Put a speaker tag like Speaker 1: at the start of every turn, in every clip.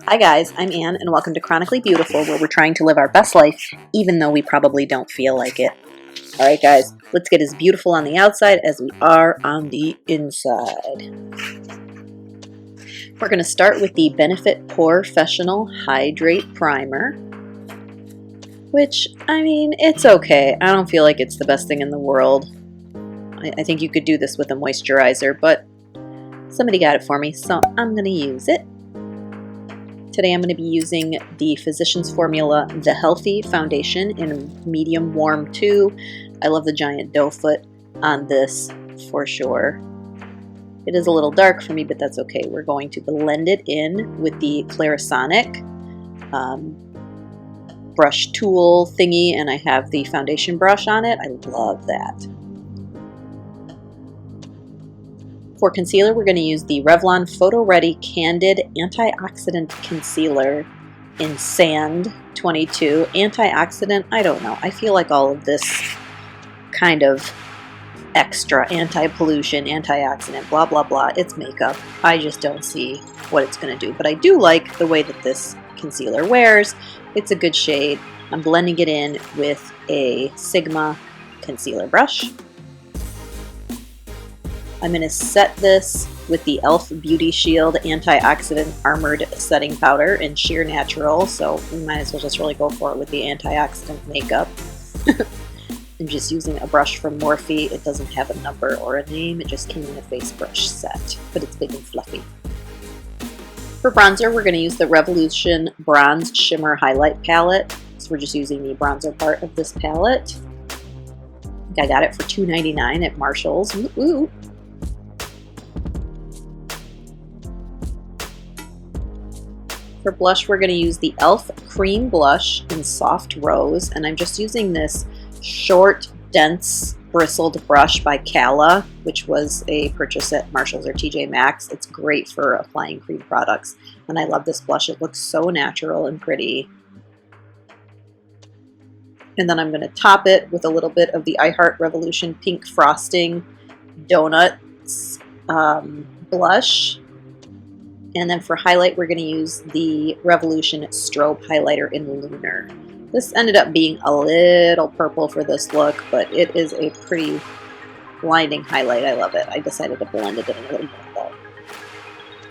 Speaker 1: Hi guys, I'm Anne and welcome to Chronically Beautiful, where we're trying to live our best life even though we probably don't feel like it. Alright guys, let's get as beautiful on the outside as we are on the inside. We're going to start with the Benefit Porefessional Hydrate Primer, which, I mean, it's okay. I don't feel like it's the best thing in the world. I think you could do this with a moisturizer, but somebody got it for me, so I'm going to use it. Today I'm going to be using the Physicians Formula The Healthy Foundation in Medium Warm 2. I love the giant doe foot on this for sure. It is a little dark for me, but that's okay. We're going to blend it in with the Clarisonic brush tool thingy, and I have the foundation brush on it. I love that. For concealer, we're going to use the Revlon Photo Ready Candid Antioxidant Concealer in Sand 22. Antioxidant, I don't know. I feel like all of this kind of extra anti-pollution, antioxidant, blah, blah, blah. It's makeup. I just don't see what it's going to do. But I do like the way that this concealer wears. It's a good shade. I'm blending it in with a Sigma concealer brush. I'm going to set this with the e.l.f. Beauty Shield Antioxidant Armored Setting Powder in Sheer Natural, so we might as well just really go for it with the antioxidant makeup. I'm just using a brush from Morphe. It doesn't have a number or a name, it just came in a face brush set, but it's big and fluffy. For bronzer, we're going to use the Revolution Bronze Shimmer Highlight Palette, so we're just using the bronzer part of this palette. I got it for $2.99 at Marshall's. Ooh. For blush, we're going to use the e.l.f. Cream Blush in Soft Rose, and I'm just using this short, dense, bristled brush by Cala, which was a purchase at Marshall's or TJ Maxx. It's great for applying cream products, and I love this blush. It looks so natural and pretty. And then I'm going to top it with a little bit of the I Heart Revolution Pink Frosting Donuts blush. And then for highlight, we're going to use the Revolution Strobe Highlighter in Lunar. This ended up being a little purple for this look, but it is a pretty blinding highlight. I love it. I decided to blend it in a little bit though.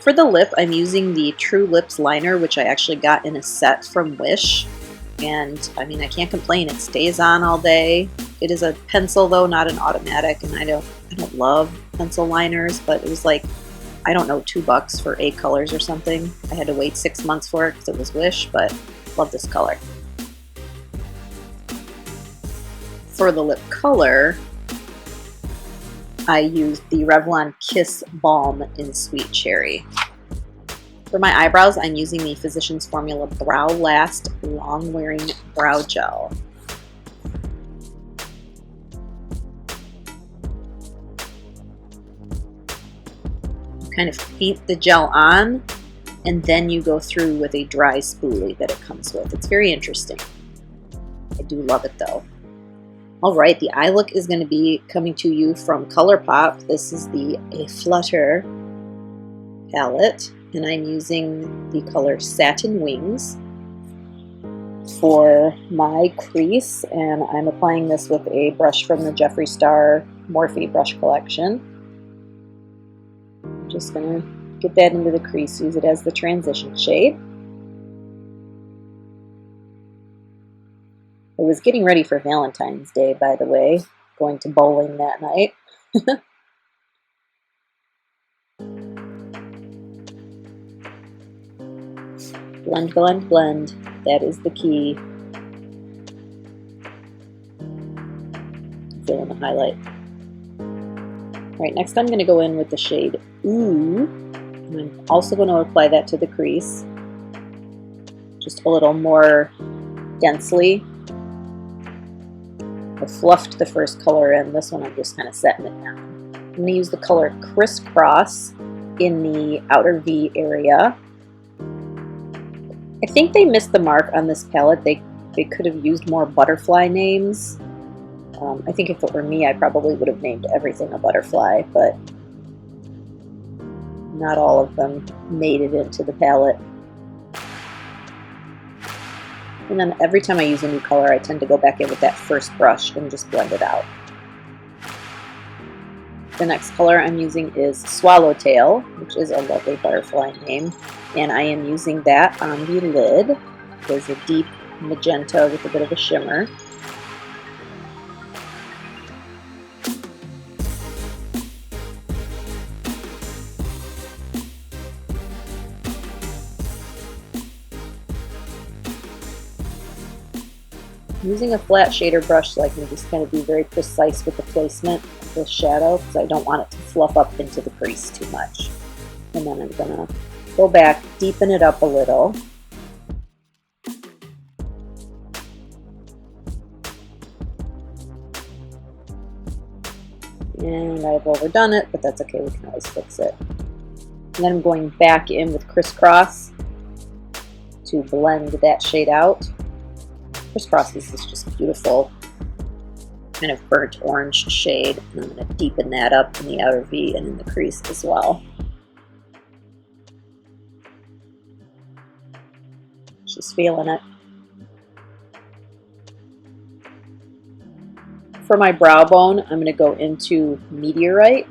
Speaker 1: For the lip, I'm using the True Lips Liner, which I actually got in a set from Wish. And I mean, I can't complain. It stays on all day. It is a pencil though, not an automatic, and I don't love pencil liners, but it was like, I don't know, $2 for 8 colors or something. I had to wait 6 months for it because it was Wish, but love this color. For the lip color, I used the Revlon Kiss Balm in Sweet Cherry. For my eyebrows, I'm using the Physicians Formula Brow Last Long Wearing Brow Gel. Kind of paint the gel on, and then you go through with a dry spoolie that it comes with. It's very interesting. I do love it though. Alright, the eye look is going to be coming to you from ColourPop. This is the Flutter palette, and I'm using the color Satin Wings for my crease, and I'm applying this with a brush from the Jeffree Star Morphe brush collection. Just going to get that into the crease, use it as the transition shade. I was getting ready for Valentine's Day, by the way, going to bowling that night. Blend, blend, blend. That is the key. Fill in the highlight. Alright, next I'm going to go in with the shade Ooh, and I'm also going to apply that to the crease, just a little more densely. I fluffed the first color in, this one I'm just kind of setting it down. I'm going to use the color Crisscross in the outer V area. I think they missed the mark on this palette. They could have used more butterfly names. I think if it were me, I probably would have named everything a butterfly, but not all of them made it into the palette. And then every time I use a new color, I tend to go back in with that first brush and just blend it out. The next color I'm using is Swallowtail, which is a lovely butterfly name, and I am using that on the lid. There's a deep magenta with a bit of a shimmer. Using a flat shader brush so I can just kind of be very precise with the placement of the shadow because I don't want it to fluff up into the crease too much. And then I'm going to go back, deepen it up a little. And I've overdone it, but that's okay, we can always fix it. And then I'm going back in with Crisscross to blend that shade out. Crisscross is this just beautiful kind of burnt orange shade, and I'm going to deepen that up in the outer V and in the crease as well. Just feeling it. For my brow bone, I'm going to go into Meteorite.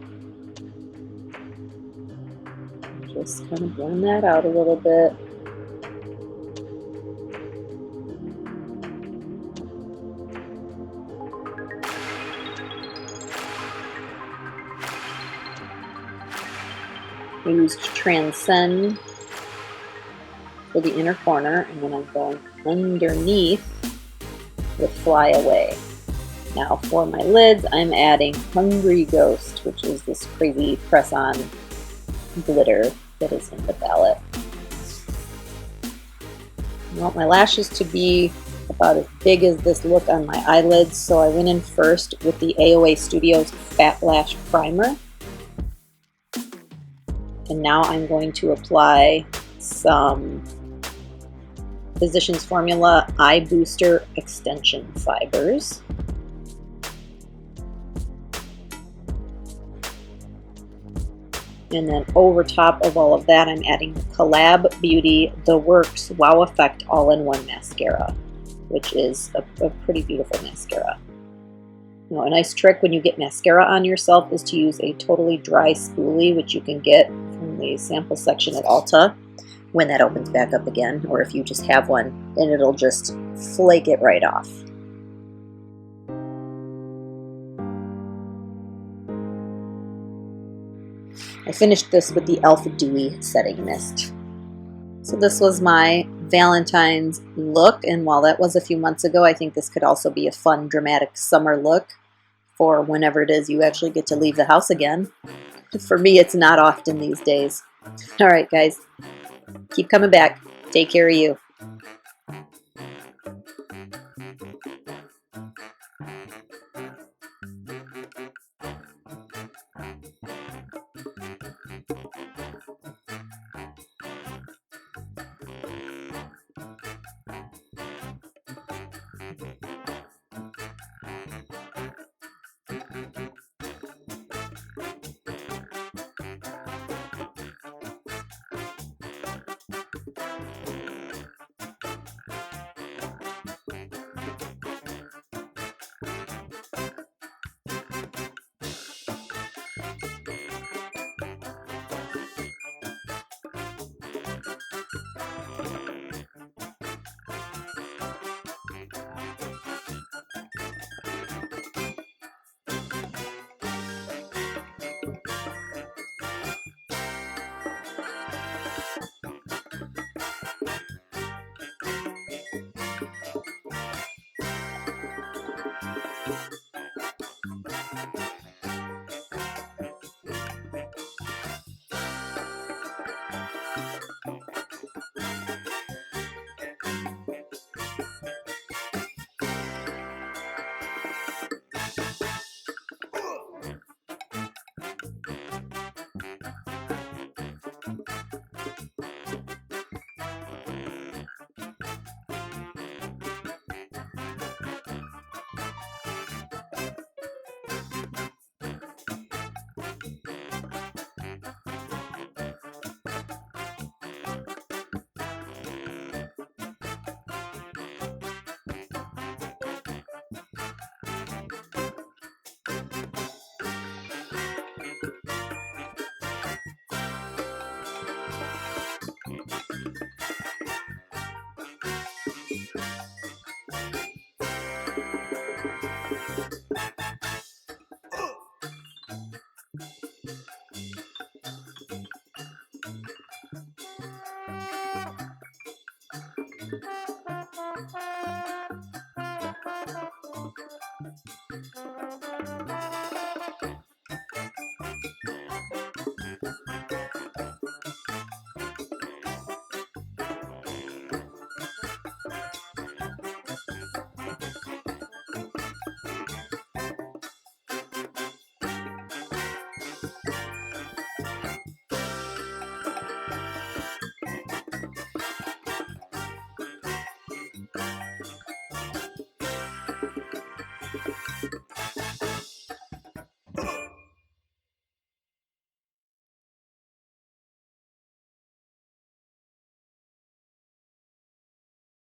Speaker 1: Just kind of blend that out a little bit. I used Transcend for the inner corner, and then I'm going underneath with Fly Away. Now for my lids, I'm adding Hungry Ghost, which is this crazy press-on glitter that is in the palette. I want my lashes to be about as big as this look on my eyelids, so I went in first with the AOA Studios Fat Lash Primer. And now I'm going to apply some Physicians Formula Eye Booster Extension Fibers. And then over top of all of that, I'm adding the Collab Beauty The Works Wow Effect All-in-One Mascara, which is a pretty beautiful mascara. You know, a nice trick when you get mascara on yourself is to use a totally dry spoolie, which you can get from the sample section at Ulta when that opens back up again, or if you just have one, and it'll just flake it right off. I finished this with the e.l.f. Dewy Setting Mist. So this was my Valentine's look, and while that was a few months ago, I think this could also be a fun, dramatic summer look for whenever it is you actually get to leave the house again. For me, it's not often these days. All right, guys, keep coming back. Take care of you.